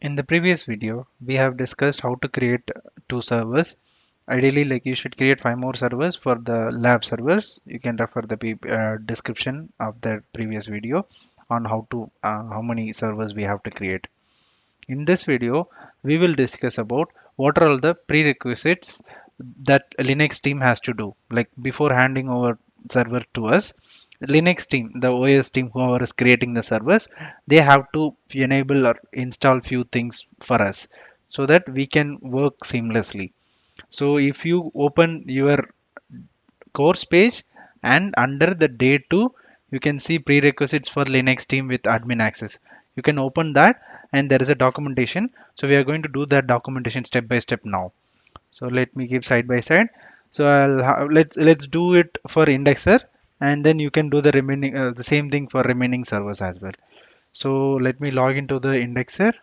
In the previous video, we have discussed how to create two servers. Ideally, like you should create five more servers for the lab servers. You can refer the description of the previous video on how many servers we have to create. In this video, we will discuss about what are all the prerequisites that Linux team has to do. Like before handing over server to us, Linux team, the OS team, whoever is creating the servers, they have to enable or install few things for us so that we can work seamlessly. So if you open your course page and under the day 2 you can see prerequisites for Linux team with admin access. You can open that and there is a documentation. So we are going to do that documentation step by step now. So let me keep side by side. So let's do it for indexer and then you can do the remaining the same thing for remaining servers as well. So let me log into the indexer.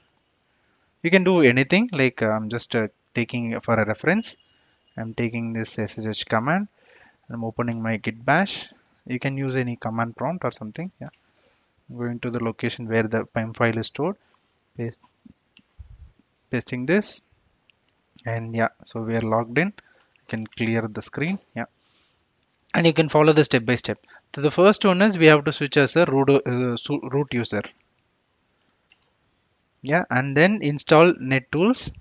You can do anything like I'm just taking for a reference. I'm taking this SSH command. I'm opening my git bash. You can use any command prompt or something. Yeah. I'm going to the location where the PIM file is stored. Paste, pasting this. And yeah, so we are logged in. You can clear the screen. Yeah. And you can follow the step by step. So the first one is we have to switch as a root user. Yeah. And then install NetTools.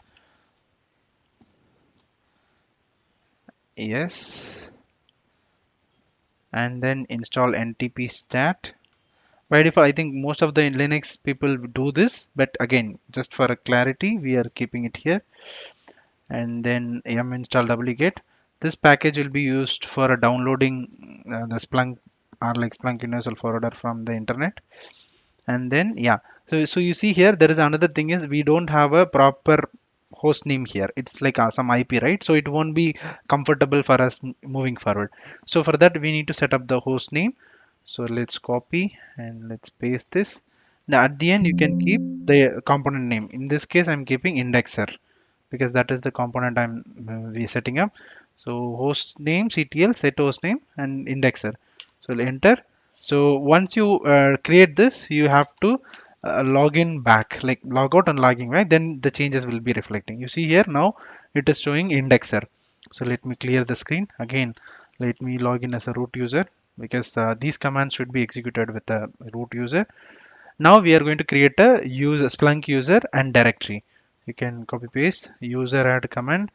Yes. And then install NTP-stat. By default, I think most of the Linux people do this, but again, just for a clarity, we are keeping it here. And then yum install wget. This package will be used for downloading the Splunk or like Splunk Universal Forwarder from the internet. And then yeah, so you see here there is another thing is we don't have a proper host name here. It's like some IP, right? So it won't be comfortable for us moving forward. So for that we need to set up the host name. So let's copy and let's paste this. Now at the end you can keep the component name. In this case I'm keeping indexer because that is the component I'm we setting up. So host name ctl set host name and indexer. So I'll enter. So once you create this, you have to log in back, like log out and logging back. Then the changes will be reflecting. You see here now it is showing indexer. So let me clear the screen again. Let me log in as a root user because these commands should be executed with a root user. Now we are going to create a Splunk user and directory. You can copy paste user add command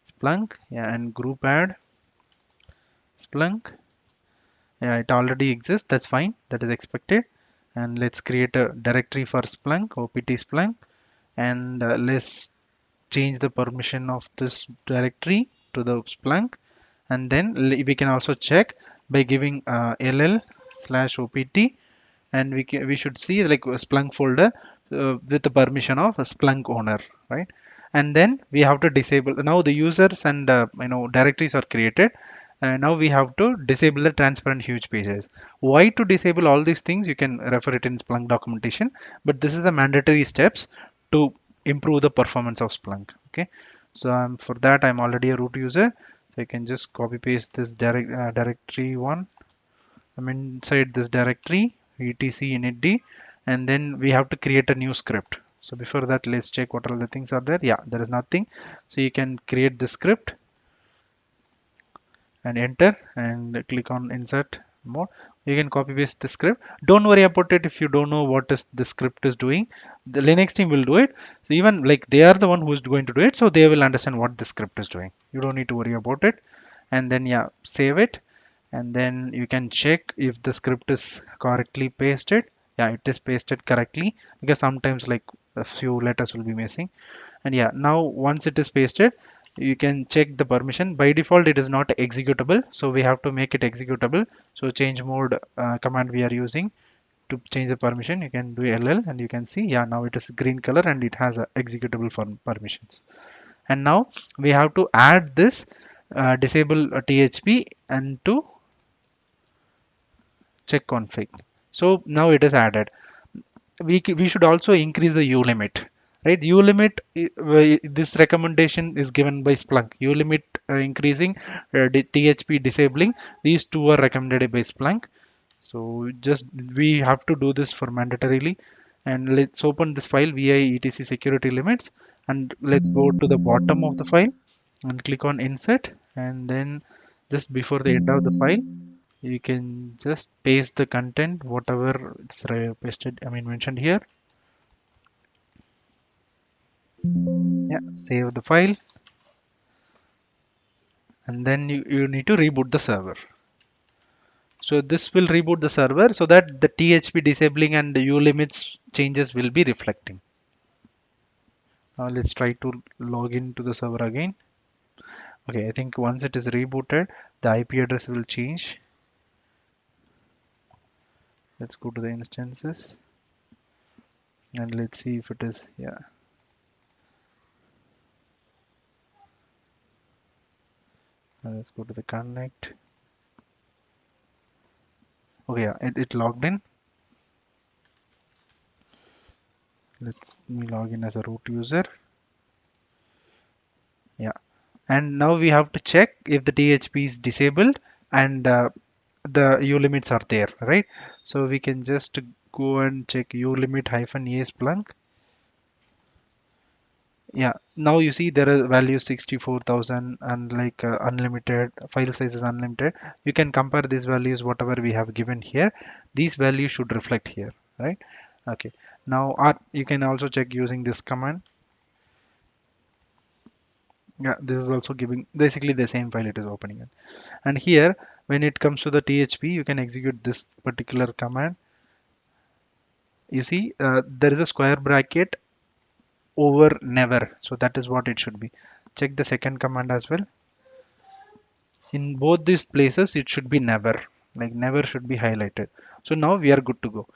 Splunk, yeah, and group add Splunk. Yeah, it already exists. That's fine. That is expected. And let's create a directory for Splunk, opt Splunk, and let's change the permission of this directory to the Splunk. And then we can also check by giving ll/opt, and we should see like a Splunk folder with the permission of a Splunk owner, right? And then we have to disable now the users and directories are created. Now we have to disable the transparent huge pages. Why to disable all these things? You can refer it in Splunk documentation, but this is the mandatory steps to improve the performance of Splunk. Okay, so for that I'm already a root user, so I can just copy paste this directory one. I'm inside this directory etc initd, and then we have to create a new script. So before that, let's check what all the things are there. Yeah, there is nothing. So you can create the script and enter and click on insert more. You can copy paste the script. Don't worry about it if you don't know what is the script is doing. The Linux team will do it. So even like they are the one who is going to do it, so they will understand what the script is doing. You don't need to worry about it. And then yeah, save it, and then you can check if the script is correctly pasted. Yeah, it is pasted correctly because sometimes like a few letters will be missing. And yeah, now once it is pasted, you can check the permission. By default it is not executable, so we have to make it executable. So change mode command we are using to change the permission. You can do ll and you can see, yeah, now it is green color and it has a executable for permissions. And now we have to add this disable thp and to check config. So now it is added. We should also increase the ulimit, right? Ulimit, this recommendation is given by Splunk. Ulimit increasing, THP disabling. These two are recommended by Splunk. So just we have to do this for mandatorily. And let's open this file vi etc security limits, and let's go to the bottom of the file and click on insert, and then just before the end of the file you can just paste the content whatever it's pasted, I mean mentioned here. Yeah, save the file, and then you need to reboot the server. So this will reboot the server so that the THP disabling and the ulimits changes will be reflecting. Now let's try to log into the server again. Okay, I think once it is rebooted, the IP address will change. Let's go to the instances and let's see if it is, yeah. Let's go to the connect. Okay, yeah, it logged in. Let's me log in as a root user. Yeah, and now we have to check if the THP is disabled and the ulimits are there, right? So we can just go and check ulimit hyphen a Splunk. Yeah, now you see there are values 64,000 and like unlimited, file size is unlimited. You can compare these values, whatever we have given here. These values should reflect here, right? Okay, now you can also check using this command. Yeah, this is also giving basically the same file it is opening it. And here, when it comes to the THP, you can execute this particular command. You see, there is a square bracket over never. So that is what it should be. Check the second command as well. In both these places, it should be never. Like never should be highlighted. So now we are good to go.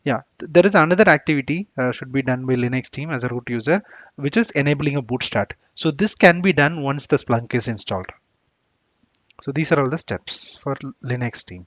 Yeah, there is another activity should be done by Linux team as a root user, which is enabling a boot start. So this can be done once the Splunk is installed. So these are all the steps for Linux team.